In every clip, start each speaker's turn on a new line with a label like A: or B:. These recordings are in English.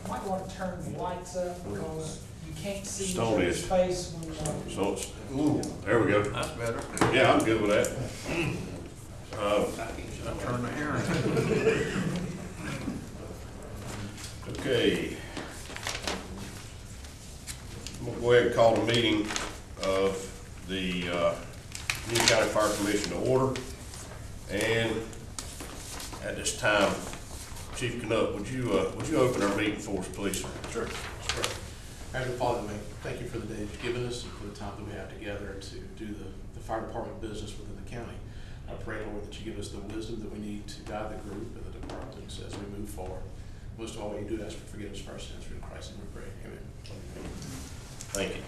A: Might want to turn the lights up because you can't see each
B: Stone
A: other's
B: is.
A: face when,
B: So, ooh, there we go.
C: That's better.
B: Yeah, I'm good with that.
C: Should I turn the hearing?
B: Okay. I'm gonna go ahead and call the meeting of the Union County Fire Commission to order. And at this time, Chief Canuck, would you open our meeting for us, please?
D: Sure. Heavenly Father, thank you for the day you've given us and for the time that we have together to do the fire department business within the county. I pray, Lord, that you give us the wisdom that we need to guide the group and the departments as we move forward. Most of all, we do ask for forgiveness for our sins through Christ, and we pray. Amen.
B: Thank you.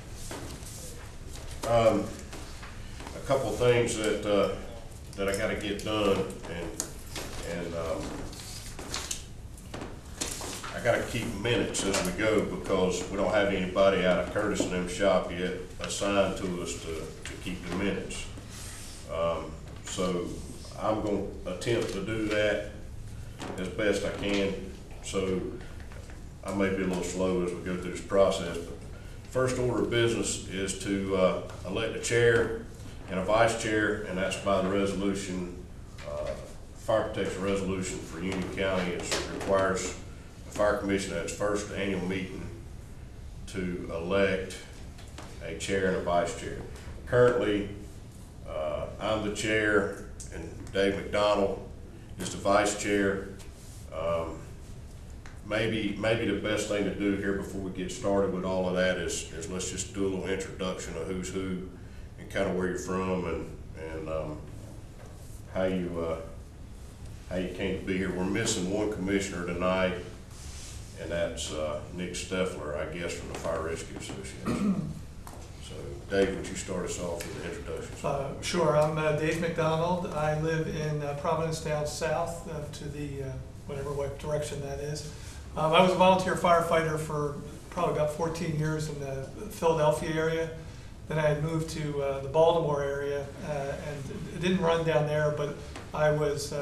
B: A couple of things that I got to get done, and I got to keep minutes as we go because we don't have anybody out of Curtis and them shop yet assigned to us to keep the minutes. So I'm going to attempt to do that as best I can. So I may be a little slow as we go through this process, but first order of business is to elect a chair and a vice chair, and that's by the resolution, fire protection resolution for Union County. It requires the fire commission at its first annual meeting to elect a chair and a vice chair. Currently, I'm the chair and Dave McDonald is the vice chair. Maybe the best thing to do here before we get started with all of that is let's just do a little introduction of who's who and kind of where you're from and how you came to be here. We're missing one commissioner tonight, and that's Nick Steffler, I guess, from the Fire Rescue Association. So, Dave, would you start us off with the introductions?
E: Sure. I'm Dave McDonald. I live in Providence down south to the whatever what direction that is. I was a volunteer firefighter for probably about 14 years in the Philadelphia area. Then I had moved to the Baltimore area, and it didn't run down there, but I was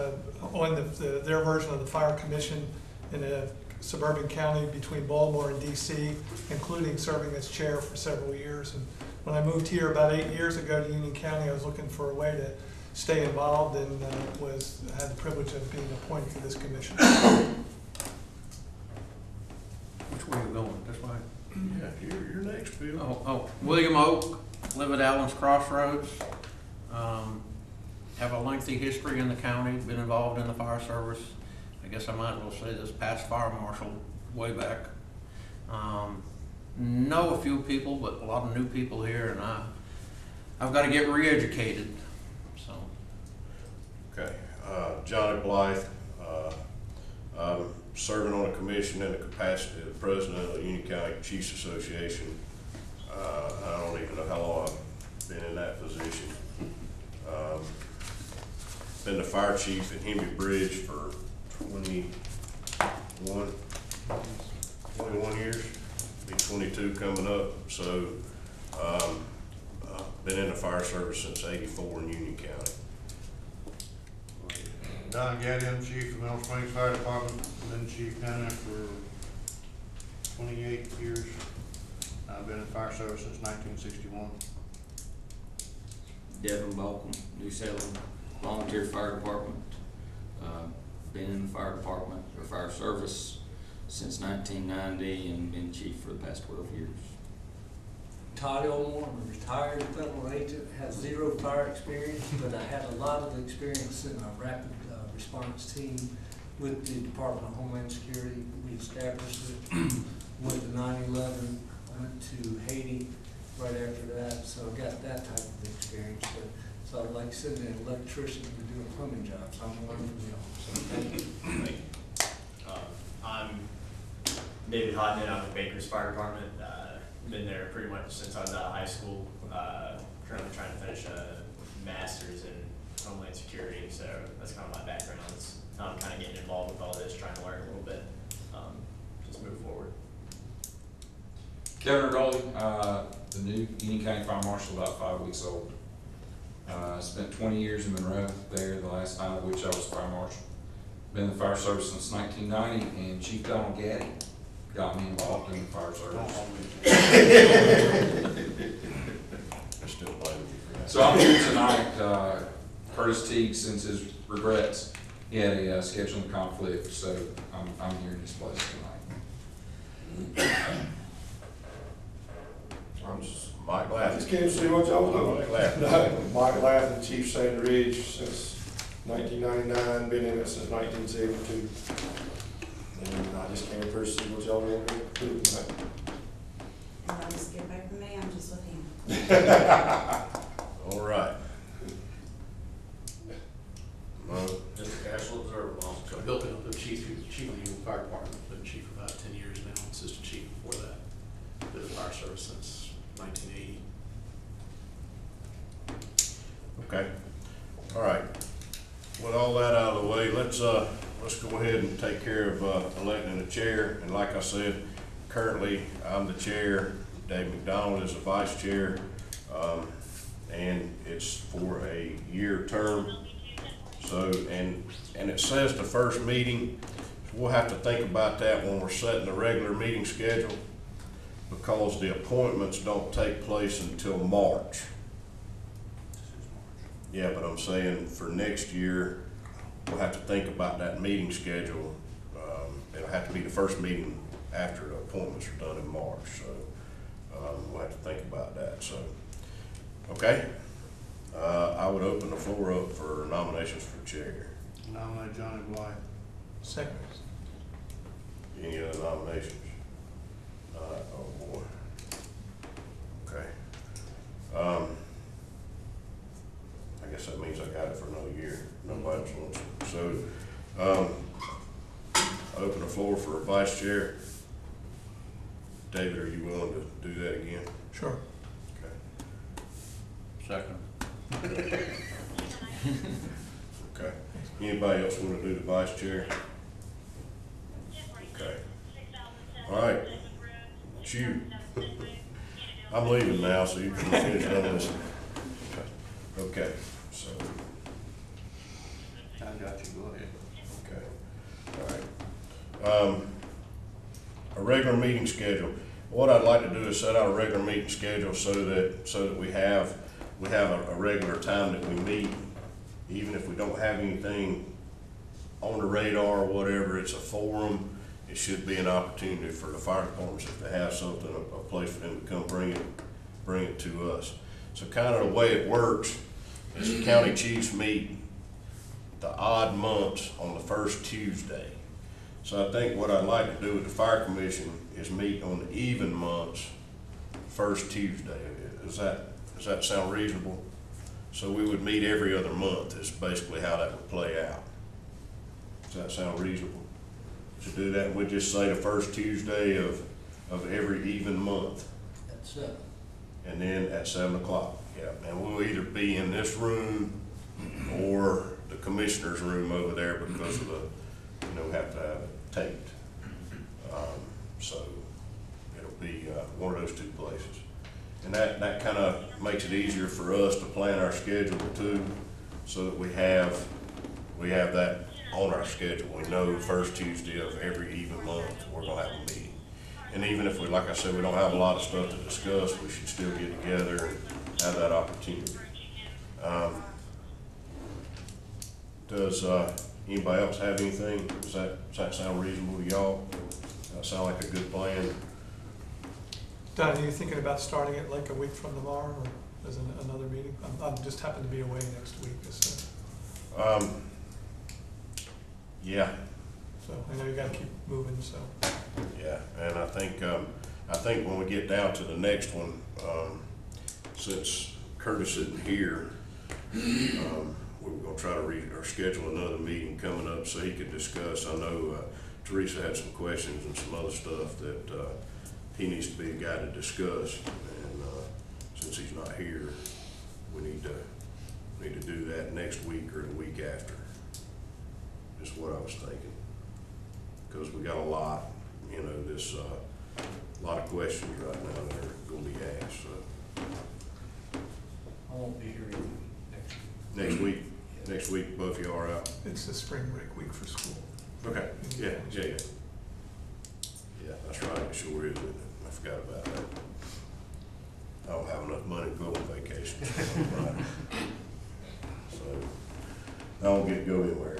E: on their version of the fire commission in a suburban county between Baltimore and DC, including serving as chair for several years. And when I moved here about 8 years ago to Union County, I was looking for a way to stay involved and had the privilege of being appointed to this commission.
C: Which way are you going? This way?
B: Yeah, you're next, Bill.
C: Oh, William Oak, live at Allen's Crossroads. Have a lengthy history in the county, been involved in the fire service. I guess I might as well say this past fire marshal way back. Know a few people, but a lot of new people here, and I've got to get re-educated. So.
B: Okay, Johnny Blythe, serving on a commission in the capacity of the president of the Union County Chiefs Association. I don't even know how long I've been in that position. Been the fire chief at Hemby Bridge for 21 years, be 22 coming up. So, been in the fire service since '84 in Union County.
F: Don Gaddy, I'm chief of Mineral Springs Fire Department. Been chief down there for 28 years. I've been in fire service since 1961.
G: Devin Balcom, New Salem, volunteer fire department. Been in the fire department or fire service since 1990 and been chief for the past 12 years.
H: Todd Elmore, I'm a retired federal agent, have zero fire experience, but I had a lot of experience in our rapid response team with the Department of Homeland Security. We established it, went to 9/11, went to Haiti right after that, so I got that type of experience. But, so like I said, an electrician to do a plumbing job, so I'm learning from y'all. So thank you.
I: I'm David Hodnett. I'm with Baker's Fire Department. Been there pretty much since I was out of high school. Currently trying to finish a master's in Homeland Security, so that's kind of my background. I'm kind of getting involved with all this, trying to learn a little bit, just move forward.
J: Kevin Rowley, the new Union County Fire Marshal, about 5 weeks old. Spent 20 years in Monroe there, the last time of which I was fire marshal. been in the fire service since 1990, and Chief Donald Gaddy got me involved in the fire service.
B: I still blame you for that.
J: So I'm here tonight, Curtis Teague sends his regrets. He had a scheduling conflict, so I'm here in his place tonight.
B: I'm just, Mike
K: I
B: Latham.
K: just can't see what y'all doing.
B: Mike Latham.
K: Mike Latham, Chief Sand Ridge since 1999, been in it since 1972. And I just can't foresee what y'all want me to do tonight.
L: Y'all just get back from me, I'm just with him.
B: All right.
M: Mr. Cashel, observer, boss.
D: Bill Pendleton, the chief of the Union Fire Department, been chief for about 10 years now, assistant chief before that. Been in the fire service since 1980.
B: Okay, all right. With all that out of the way, let's go ahead and take care of electing a chair. And like I said, currently I'm the chair, Dave McDonald is the vice chair, and it's for a year term. So, and it says the first meeting, so we'll have to think about that when we're setting the regular meeting schedule, because the appointments don't take place until March. Yeah, but I'm saying for next year, we'll have to think about that meeting schedule. It'll have to be the first meeting after the appointments are done in March, so we'll have to think about that, so. Okay, I would open the floor up for nominations for chair.
F: Nominate Johnny Blythe.
E: Second.
B: Any other nominations? Oh boy. Okay. I guess that means I got it for another year. Nobody else wants it. So, I open the floor for a vice chair. David, are you willing to do that again?
E: Sure.
B: Okay.
C: Second.
B: Okay. Anybody else want to do the vice chair? Okay. All right. It's you. I'm leaving now, so you can finish on this. Okay, so,
F: I got you, go ahead.
B: okay, all right. A regular meeting schedule. What I'd like to do is set out a regular meeting schedule so that we have a regular time that we meet. Even if we don't have anything on the radar or whatever, it's a forum. It should be an opportunity for the fire departments, if they have something, a place for them to come bring it to us. So kind of the way it works is the county chiefs meet the odd months on the first Tuesday. So I think what I'd like to do with the fire commission is meet on the even months, first Tuesday. Does that sound reasonable? So we would meet every other month is basically how that would play out. Does that sound reasonable? To do that, we'd just say the first Tuesday of every even month.
H: At 7.
B: And then at 7 o'clock, yeah. And we'll either be in this room or the commissioner's room over there because of the, we have to have it taped. So it'll be one of those two places. And that kind of makes it easier for us to plan our schedule too, so that we have that on our schedule. We know first Tuesday of every even month, we're gonna have a meeting. And even if we, like I said, we don't have a lot of stuff to discuss, we should still get together and have that opportunity. Does anybody else have anything? Does that sound reasonable to y'all? Does that sound like a good plan?
E: Don, are you thinking about starting it like a week from tomorrow, or as another meeting? I'm just happen to be away next week, so.
B: Yeah.
E: So I know you gotta keep moving, so.
B: Yeah, and I think when we get down to the next one, since Curtis isn't here, we were gonna try to schedule another meeting coming up so he could discuss. I know Teresa had some questions and some other stuff that he needs to be a guy to discuss, and since he's not here, we need to do that next week or the week after. Just what I was thinking, because we got a lot, this lot of questions right now that are going to be asked. So
H: I won't be here next week.
B: next week, Next week, both of y'all are out.
E: It's the spring break week for school.
B: Okay, yeah. Yeah, that's right, it sure is, isn't it? I forgot about that. I don't have enough money to go on vacation. So, I don't get to go anywhere.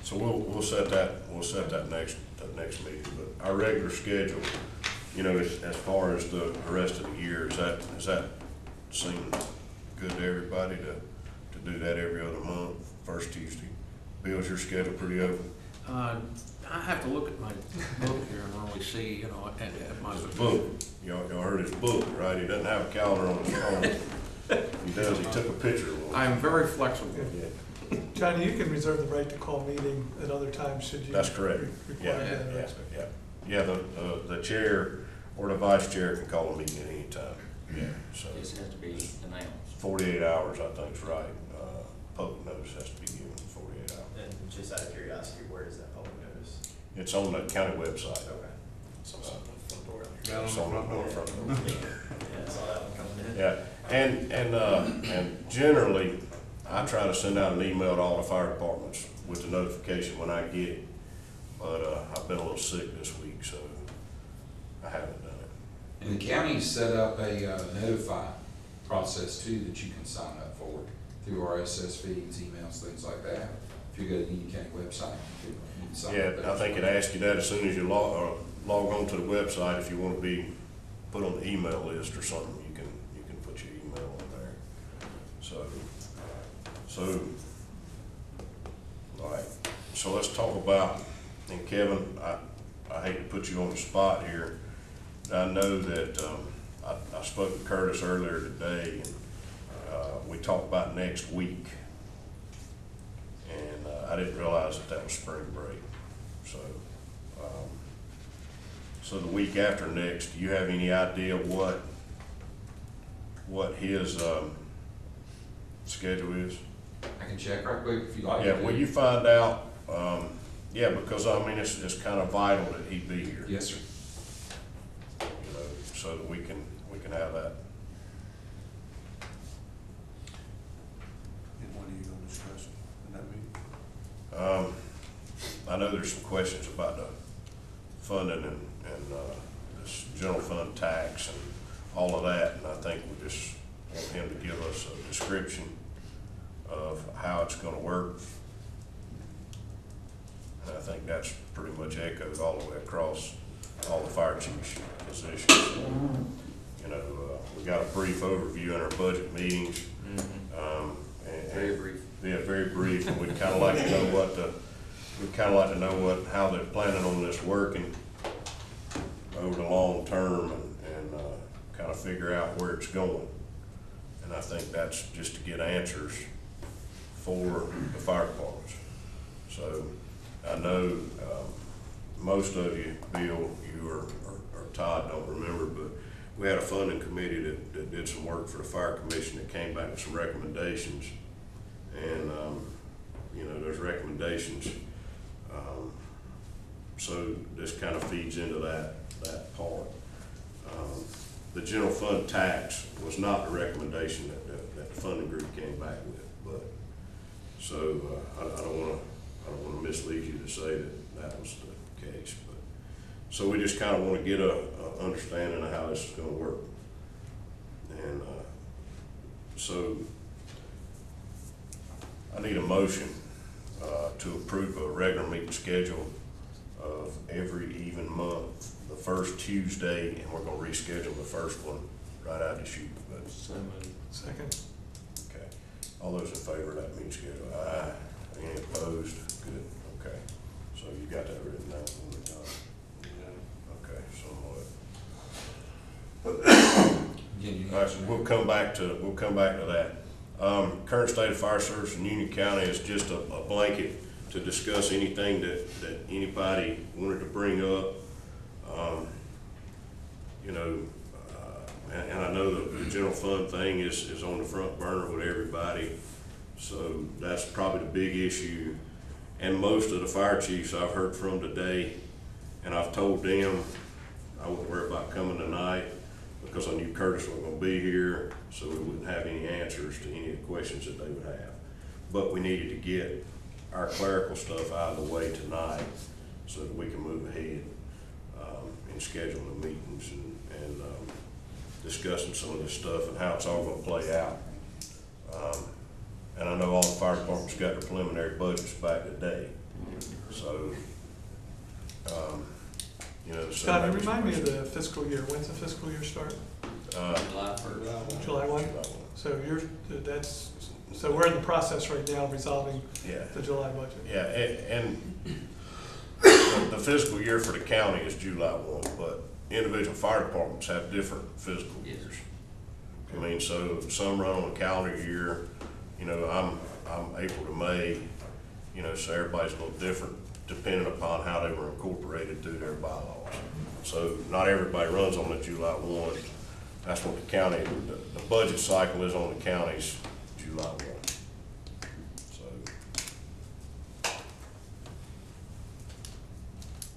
B: So we'll set that next meeting, but our regular schedule, you know, as far as the rest of the year, does that seem good to everybody to do that every other month, first Tuesday? Bill, is your schedule pretty open?
C: I have to look at my book here and really see, you know, at my.
B: It's a book. Y'all heard his book, right? He doesn't have a calendar on his phone. He does, he took a picture of one.
C: I am very flexible.
B: Yeah.
E: Johnny, you can reserve the right to call meeting at other times should you.
B: That's correct.
E: require
B: Yeah,
E: that.
B: yeah. Yeah, the chair or the vice chair can call a meeting at any time. Yeah, so
G: This has to be announced.
B: 48 hours, I think is right. Public notice has to be given 48 hours.
I: And just out of curiosity, where is that public notice?
B: It's on the county website.
I: Okay.
B: It's on the front door.
F: Down on
B: It's
F: the
B: on
F: front door.
B: front door.
I: Yeah, I saw that one coming in.
B: Yeah, and generally, I try to send out an email to all the fire departments with the notification when I get it. But, I've been a little sick this week, so I haven't done it.
J: And the county set up a notify process too that you can sign up for through RSS feeds, emails, things like that. If you go to the Union County website, you can sign
B: Yeah,
J: up there.
B: I think it asks you that as soon as you log on to the website, if you want to be put on the email list or something, you can put your email on there. So, all right, so let's talk about, and Kevin, I hate to put you on the spot here. I know that, I spoke to Curtis earlier today, and, we talked about next week. And, I didn't realize that was spring break, so, so the week after next, do you have any idea what his, schedule is?
J: I can check right quick if you like.
B: Yeah, will you find out, yeah, because I mean, it's kind of vital that he be here.
J: Yes, sir.
B: You know, so that we can have that.
F: And what are you gonna discuss in that meeting?
B: I know there's some questions about the funding and this general fund tax and all of that, and I think we just want him to give us a description of how it's gonna work. And I think that's pretty much echoed all the way across all the fire chiefs' positions. You know, we got a brief overview in our budget meetings. And
G: Very brief.
B: Yeah, very brief, and we'd kinda like to know how they're planning on this working over the long term and kinda figure out where it's going. And I think that's just to get answers for the fire departments. So I know, most of you, Bill, you or Todd don't remember, but we had a funding committee that did some work for the fire commission that came back with some recommendations. And, you know, those recommendations, so this kind of feeds into that part. The general fund tax was not the recommendation that the funding group came back with, but, so, I don't wanna mislead you to say that was the case, but, so we just kinda wanna get a understanding of how this is gonna work. And, so, I need a motion, to approve a regular meeting schedule of every even month, the first Tuesday, and we're gonna reschedule the first one right out of the chute. But,
E: Second.
B: okay, all those in favor of that meeting schedule, aye. Any opposed? Good, okay. So you got that written down, okay, so
J: Again,
B: all right, so we'll come back to that. Current state of fire service in Union County is just a blanket to discuss anything that anybody wanted to bring up. You know, and I know the general fund thing is on the front burner with everybody, so that's probably the big issue. And most of the fire chiefs I've heard from today, and I've told them I wouldn't worry about coming tonight, because I knew Curtis wasn't gonna be here, so we wouldn't have any answers to any of the questions that they would have. But we needed to get our clerical stuff out of the way tonight so that we can move ahead in scheduling the meetings and discussing some of this stuff and how it's all gonna play out. And I know all the fire departments got their preliminary budgets back today, so, you know.
E: Scott, remind me of the fiscal year. When's the fiscal year start?
G: July 1st.
E: July 1? So so we're in the process right now of resolving
B: Yeah.
E: the July budget.
B: Yeah, and the fiscal year for the county is July 1, but individual fire departments have different fiscal years. I mean, so some run on a calendar year, you know, I'm April to May, you know, so everybody's a little different depending upon how they were incorporated through their bylaws. So not everybody runs on the July 1. That's what the county, the budget cycle is on the county's July 1. So,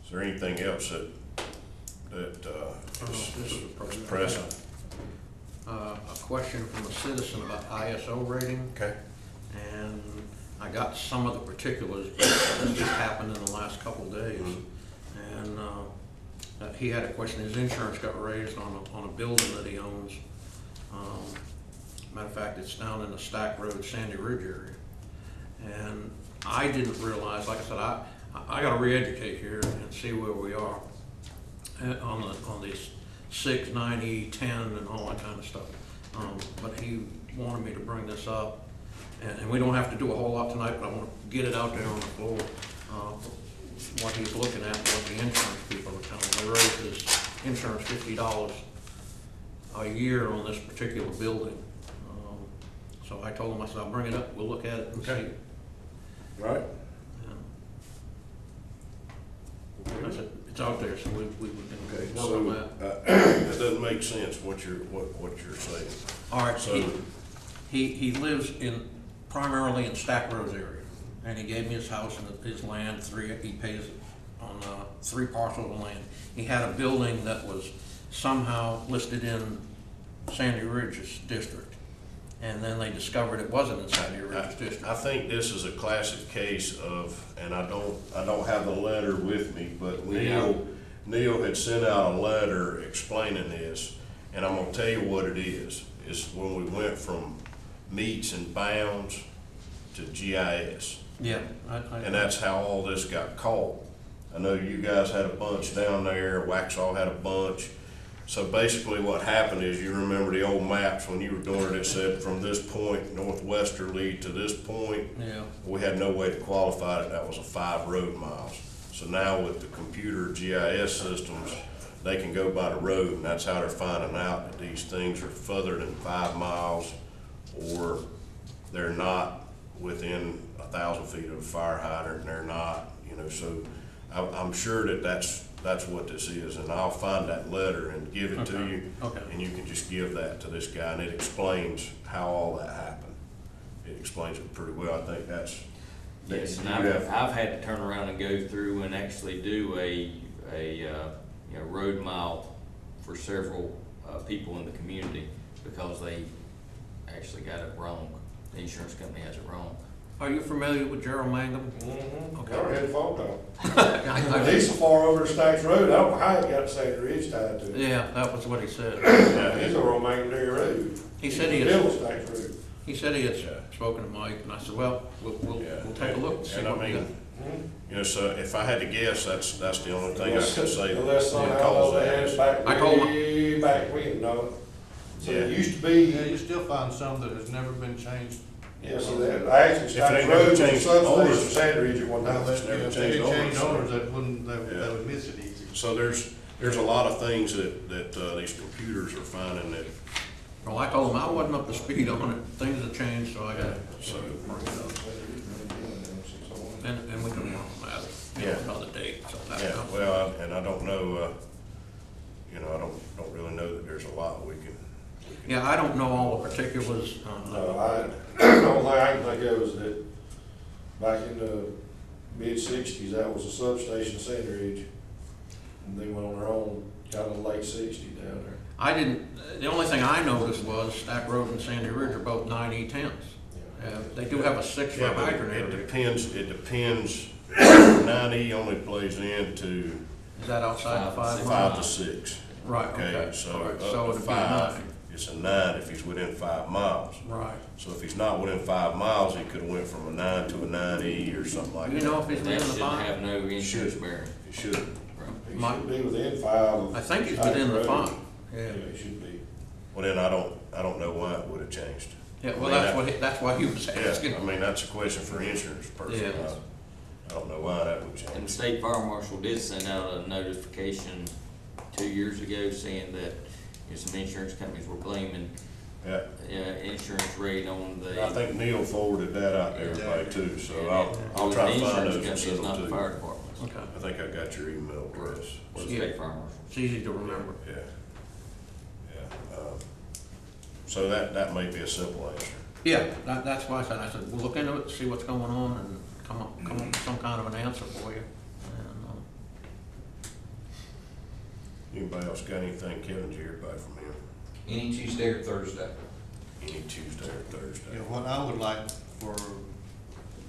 B: is there anything else that is present?
C: A question from a citizen about ISO rating.
B: Okay.
C: And I got some of the particulars, but this just happened in the last couple of days. And he had a question. His insurance got raised on a building that he owns. Matter of fact, it's down in the Stack Road, Sandy Ridge area. And I didn't realize, like I said, I got to re-educate here and see where we are on these 6, 90, 10, and all that kind of stuff. But he wanted me to bring this up. And we don't have to do a whole lot tonight, but I want to get it out there on the floor, what he's looking at, and what the insurance people are telling him. They raised his insurance $50 a year on this particular building. So I told him, I said, I'll bring it up, we'll look at it and
B: Okay.
C: see.
B: Right.
C: I said, it's out there, so we can
B: Okay,
C: work
B: so
C: on that.
B: that doesn't make sense what you're saying.
C: All right,
B: So
C: he lives primarily in Stack Rose area, and he gave me his house and his land. He pays on 3 parcels of land. He had a building that was somehow listed in Sandy Ridge's district, and then they discovered it wasn't in Sandy Ridge's district.
B: I think this is a classic case of, and I don't have the letter with me, but Neil had sent out a letter explaining this, and I'm gonna tell you what it is. It's when we went from meets and bounds to GIS.
C: Yeah.
B: And that's how all this got caught. I know you guys had a bunch down there, Waxhaw had a bunch. So basically what happened is, you remember the old maps when you were doing it, it said from this point northwesterly to this point.
C: Yeah.
B: We had no way to qualify it, that was a 5 road miles. So now with the computer GIS systems, they can go by the road, and that's how they're finding out that these things are further than 5 miles, or they're not within 1,000 feet of a fire hydrant, and they're not, you know. So I'm sure that that's what this is, and I'll find that letter and give it to you.
C: Okay.
B: And you can just give that to this guy, and it explains how all that happened. It explains it pretty well. I think that's.
G: Yes, and
B: you have-
G: I've had to turn around and go through and actually do a road mile for several people in the community, because they actually got it wrong. The insurance company has it wrong.
C: Are you familiar with Gerald Mangum?
K: Mm-hmm.
C: Okay.
K: I already had a phone call. He's so far over Stacks Road, I don't know how he got Sandy Ridge tied to it.
C: Yeah, that was what he said.
B: Yeah,
K: He's over on Magnary Road.
C: He said he
K: Middle
C: had,
K: Stacks Road.
C: he said he had spoken to Mike, and I said, well, we'll take a look and see
B: And I
C: what we got.
B: mean, you know, so if I had to guess, that's the only thing I could say.
K: Unless
B: that
K: somehow
B: caused
K: they
B: that.
K: had it back
C: I told him-
K: way back when, no. So
B: Yeah.
K: it used to be,
F: Yeah, you still find some that has never been changed.
K: yeah, so that, actually
B: If
K: Stacks
B: they never
K: Road was a
B: changed
K: substation
B: owners-
K: of Sandy Ridge at one time.
B: It's never
F: If
B: changed
F: they changed
B: owners.
F: owners, that wouldn't,
B: Yeah.
F: they would miss it easy.
B: So there's a lot of things that these computers are finding that,
C: Well, I told him I wasn't up to speed on it. Things have changed, so I got
B: so,
C: and we can work on that.
B: Yeah.
C: Another date, so that's.
B: yeah, well, and I don't know, you know, I don't really know that there's a lot we can.
C: Yeah, I don't know all the particulars.
K: No, the only thing I can think of is that back in the mid-60s, that was a substation of Sandy Ridge. And they went on their own, kind of late 60s down there.
C: I didn't, the only thing I noticed was Stack Road and Sandy Ridge are both 9E10s. They do have a 6 for
B: Yeah, but
C: hydrant
B: it
C: area.
B: depends, 9E only plays into
C: Is that outside the 5
B: 5
C: miles?
B: to 6.
C: Right,
B: Okay,
C: okay.
B: so
C: All right,
B: up
C: so
B: to
C: it'd be
B: 5,
C: 9.
B: it's a 9 if he's within 5 miles.
C: Right.
B: So if he's not within 5 miles, he could've went from a 9 to a 9E or something like
C: Do
B: that.
C: you know if he's
G: That
C: within the
G: should
C: 5?
G: have no insurance
B: Should.
G: bearing.
B: He should.
K: He
C: My-
K: should be within 5 of.
C: I think he's
K: Stack
C: within the
K: Road.
C: 5.
K: Yeah,
C: Yeah.
K: he should be.
B: Well, then I don't know why it would've changed.
C: Yeah, well,
B: I mean,
C: that's what, that's why he was asking.
B: Yeah, I mean, that's a question for insurance person.
C: Yeah.
B: I don't know why that would
G: And the
B: change.
G: state fire marshal did send out a notification 2 years ago saying that, some insurance companies were blaming,
B: Yeah,
G: insurance rate on the.
B: and I think Neil forwarded that out to everybody too, so
G: and
B: I'll
G: it was
B: try
G: the
B: to find
G: insurance
B: those and
G: companies,
B: send
G: not
B: them
G: the
B: to
G: fire
B: you.
G: departments,
C: Okay.
B: I think I got your email address.
G: or the
C: Yeah.
G: state fire marshal.
C: It's easy to remember.
B: Yeah, yeah. So that may be a simple answer.
C: Yeah, that's why I said, we'll look into it, see what's going on, and come up with some kind of an answer for you. And,
B: Anybody else got anything? Kevin, did you hear back from him?
J: Any Tuesday or Thursday?
B: Any Tuesday or Thursday?
F: Yeah, what I would like for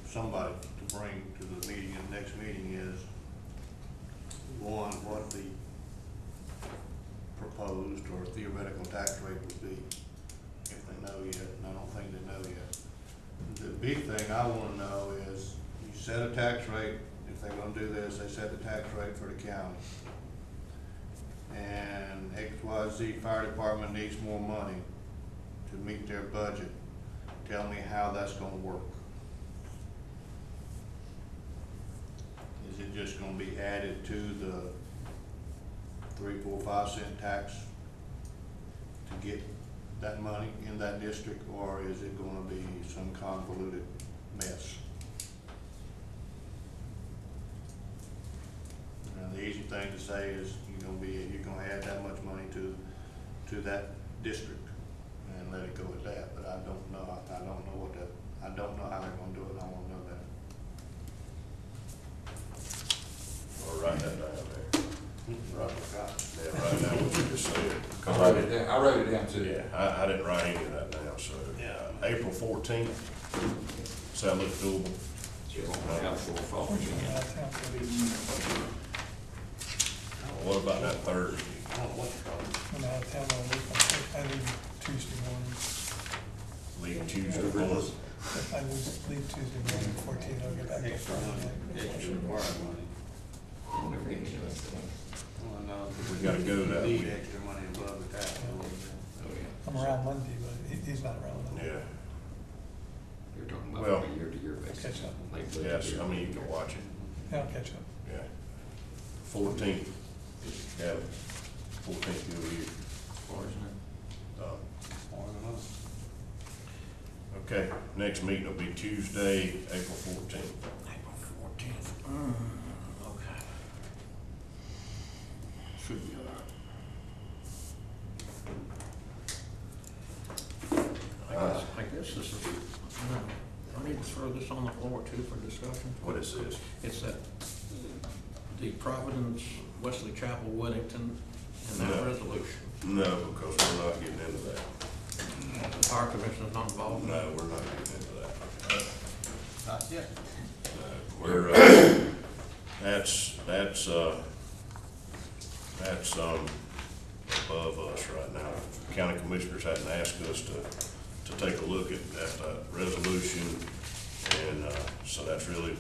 F: somebody to bring to the meeting, and the next meeting is, one, what the proposed or theoretical tax rate would be, if they know yet, and I don't think they know yet. The big thing I wanna know is, you set a tax rate, if they're gonna do this, they set the tax rate for the county. And XYZ Fire Department needs more money to meet their budget. Tell me how that's gonna work. Is it just gonna be added to the 3, 4, 5 cent tax to get that money in that district, or is it gonna be some convoluted mess? Now, the easy thing to say is you're gonna add that much money to that district and let it go at that, but I don't know how they're gonna do it, and I wanna know that.
B: Or write that down there.
F: Right, God.
B: Yeah, write down what you just said. 'Cause
J: I wrote it down too.
B: Yeah, I didn't write any of that down, so. April 14th, does that look doable? What about that Thursday?
F: I don't know what you're talking about.
E: I'm out of town all week. I leave Tuesday morning.
B: Leave Tuesday morning?
E: I leave Tuesday morning, 14, I'll get back to Friday night.
F: Extra required money. Well, no,
B: We gotta go that
F: need
B: week.
F: extra money above the tax.
E: I'm around Monday, but he's not around Monday.
B: Yeah,
G: You're talking
B: Well,
G: about a year-to-year basis.
E: Catch up.
G: Like budget
B: yes,
G: year.
B: I mean, you can watch it,
E: Yeah, I'll catch up.
B: yeah. 14th, yeah, 14th, you'll be,
G: As far as I know.
B: okay, next meeting will be Tuesday, April 14th.
C: April 14th. Okay. Should be all right. I guess this is, I need to throw this on the floor too for discussion.
B: What is this?
C: It's that, the Providence, Wesley Chapel, Whittington, and that
B: No.
C: resolution.
B: No, because we're not getting into that.
C: The fire commission's not involved.
B: No, we're not getting into that.
F: Not yet.
B: We're, that's above us right now. County commissioners hadn't asked us to take a look at that resolution, and, so that's really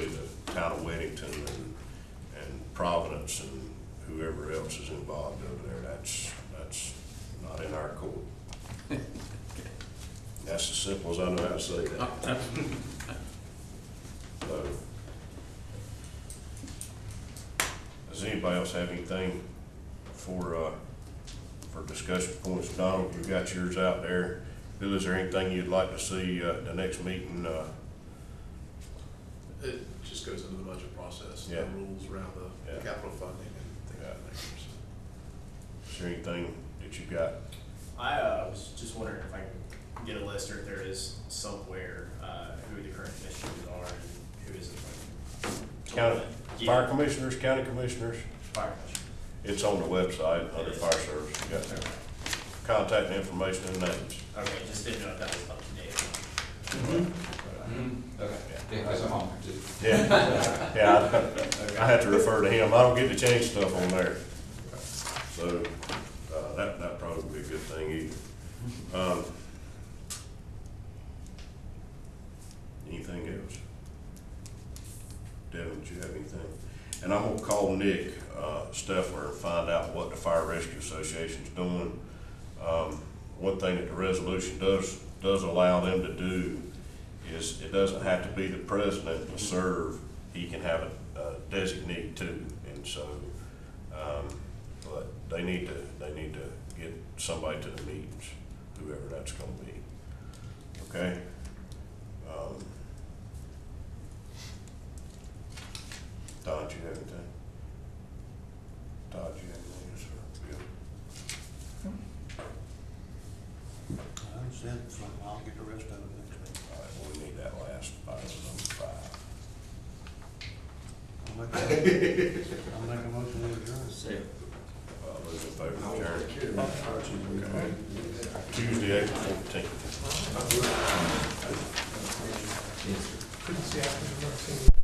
B: the town of Weddington and Providence and whoever else is involved over there. That's not in our court. That's as simple as I know how to say that. So, does anybody else have anything for discussion points? Donald, you got yours out there. Bill, is there anything you'd like to see the next meeting?
D: It just goes into the budget process,
B: Yeah.
D: the rules around the
B: Yeah.
D: capital funding and things
B: Yeah.
D: of that nature.
B: Is there anything that you got?
I: I was just wondering if I can get a list, or if there is somewhere, who the current commissioners are and who isn't.
B: County,
I: Yeah.
B: fire commissioners, county commissioners?
I: Fire commissioner.
B: It's on the website under fire service, you got their contact information and names.
I: Okay, just didn't know if that was up to date.
J: Okay, yeah, because I'm on there too.
B: Yeah, yeah, I had to refer to him, I don't get to change stuff on there. So, that probably would be a good thing either. Anything else? Devin, do you have anything? And I'm gonna call Nick, Steffler and find out what the Fire Rescue Association's doing. One thing that the resolution does allow them to do is it doesn't have to be the president to serve, he can have a designee too. And so, but they need to get somebody to the meetings, whoever that's gonna be. Okay? Todd, you have anything? Todd, you have anything, sir? Bill?
F: I understand, so I'll get the rest of it next week.
B: All right, well, we need that last item, number 5.
F: I'll make a motion to adjourn.
G: So,
B: Those in favor of adjourn? Okay. Tuesday, April 14th.
E: Couldn't see after the